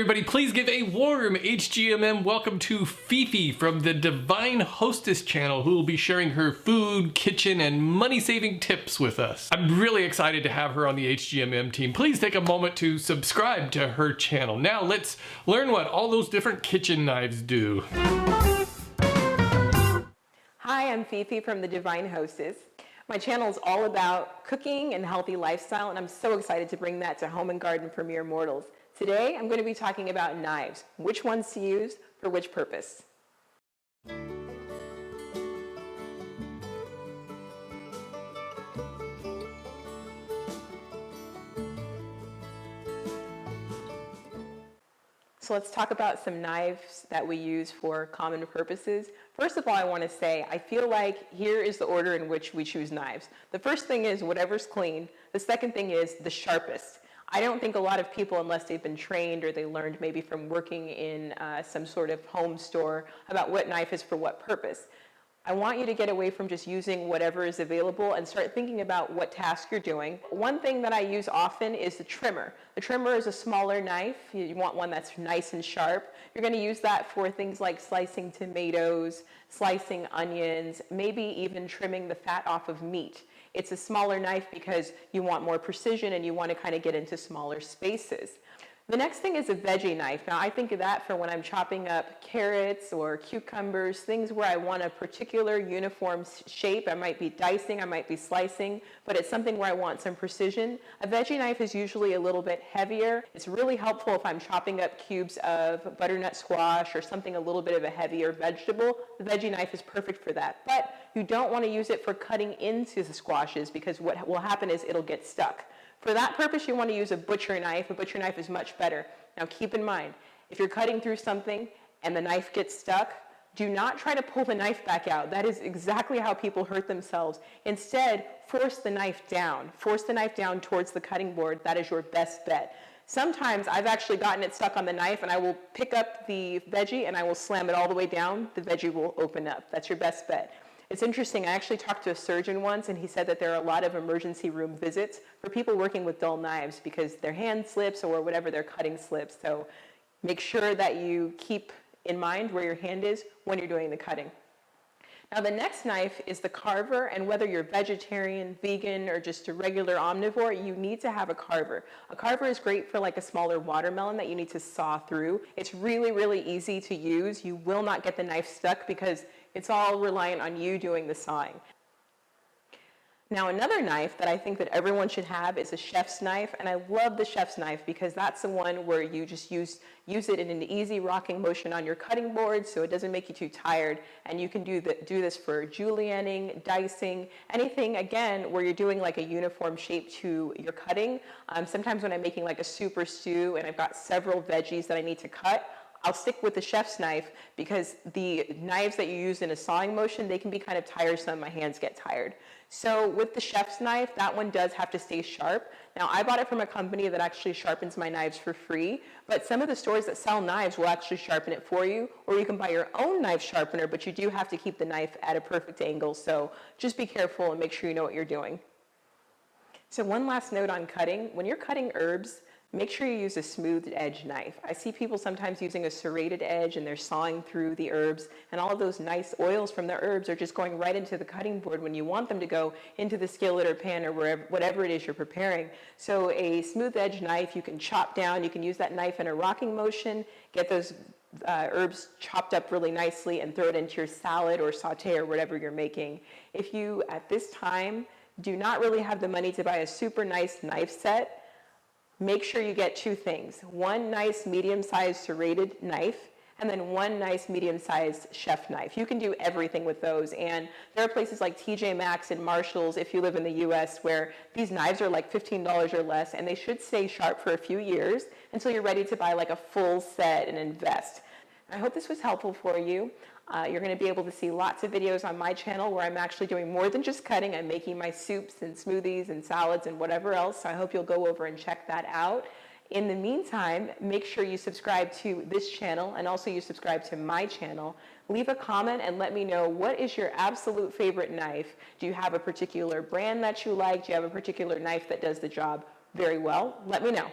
everybody, please give a warm HGMM welcome to Fifi from the Divine Hostess channel, who will be sharing her food, kitchen, and money-saving tips with us. I'm really excited to have her on the HGMM team. Please take a moment to subscribe to her channel. Now let's learn what all those different kitchen knives do. Hi, I'm Fifi from the Divine Hostess. My channel is all about cooking and healthy lifestyle, and I'm so excited to bring that to home and garden for mere mortals. Today, I'm going to be talking about knives, which ones to use for which purpose. So let's talk about some knives that we use for common purposes. First of all, I want to say, I feel like here is the order in which we choose knives. The first thing is whatever's clean. The second thing is the sharpest. I don't think a lot of people, unless they've been trained or they learned maybe from working in some sort of home store about what knife is for what purpose. I want you to get away from just using whatever is available and start thinking about what task you're doing. One thing that I use often is the trimmer. The trimmer is a smaller knife. You want one that's nice and sharp. You're going to use that for things like slicing tomatoes, slicing onions, maybe even trimming the fat off of meat. It's a smaller knife because you want more precision and you want to kind of get into smaller spaces. The next thing is a veggie knife. Now I think of that for when I'm chopping up carrots or cucumbers, things where I want a particular uniform shape. I might be dicing, I might be slicing, but it's something where I want some precision. A veggie knife is usually a little bit heavier. It's really helpful if I'm chopping up cubes of butternut squash or something a little bit of a heavier vegetable. The veggie knife is perfect for that. But you don't want to use it for cutting into the squashes because what will happen is it'll get stuck. For that purpose, you want to use a butcher knife. A butcher knife is much better. Now keep in mind, if you're cutting through something and the knife gets stuck, do not try to pull the knife back out. That is exactly how people hurt themselves. Instead, force the knife down. Force the knife down towards the cutting board. That is your best bet. Sometimes I've actually gotten it stuck on the knife and I will pick up the veggie and I will slam it all the way down. The veggie will open up. That's your best bet. It's interesting, I actually talked to a surgeon once and he said that there are a lot of emergency room visits for people working with dull knives because their hand slips or whatever they're cutting slips. So make sure that you keep in mind where your hand is when you're doing the cutting. Now the next knife is the Carver, and whether you're vegetarian, vegan, or just a regular omnivore, you need to have a Carver. A Carver is great for like a smaller watermelon that you need to saw through. It's really, really easy to use. You will not get the knife stuck because it's all reliant on you doing the sawing. Now another knife that I think that everyone should have is a chef's knife, and I love the chef's knife because that's the one where you just use it in an easy rocking motion on your cutting board so it doesn't make you too tired, and you can do this for julienning, dicing, anything again where you're doing like a uniform shape to your cutting. Sometimes when I'm making like a soup or stew and I've got several veggies that I need to cut, I'll stick with the chef's knife because the knives that you use in a sawing motion, they can be kind of tiresome. My hands get tired. So with the chef's knife, that one does have to stay sharp. Now I bought it from a company that actually sharpens my knives for free, but some of the stores that sell knives will actually sharpen it for you, or you can buy your own knife sharpener, but you do have to keep the knife at a perfect angle. So just be careful and make sure you know what you're doing. So one last note on cutting. When you're cutting herbs, make sure you use a smoothed edge knife. I see people sometimes using a serrated edge and they're sawing through the herbs, and all of those nice oils from the herbs are just going right into the cutting board when you want them to go into the skillet or pan or whatever it is you're preparing. So a smooth edge knife, you can chop down, you can use that knife in a rocking motion, get those herbs chopped up really nicely and throw it into your salad or saute or whatever you're making. If you, at this time, do not really have the money to buy a super nice knife set, make sure you get two things. One nice medium-sized serrated knife, and then one nice medium-sized chef knife. You can do everything with those, and there are places like TJ Maxx and Marshall's, if you live in the US, where these knives are like $15 or less, and they should stay sharp for a few years until you're ready to buy like a full set and invest. I hope this was helpful for you. You're going to be able to see lots of videos on my channel where I'm actually doing more than just cutting. I'm making my soups and smoothies and salads and whatever else. So I hope you'll go over and check that out. In the meantime, make sure you subscribe to this channel and also you subscribe to my channel. Leave a comment and let me know, what is your absolute favorite knife? Do you have a particular brand that you like? Do you have a particular knife that does the job very well? Let me know.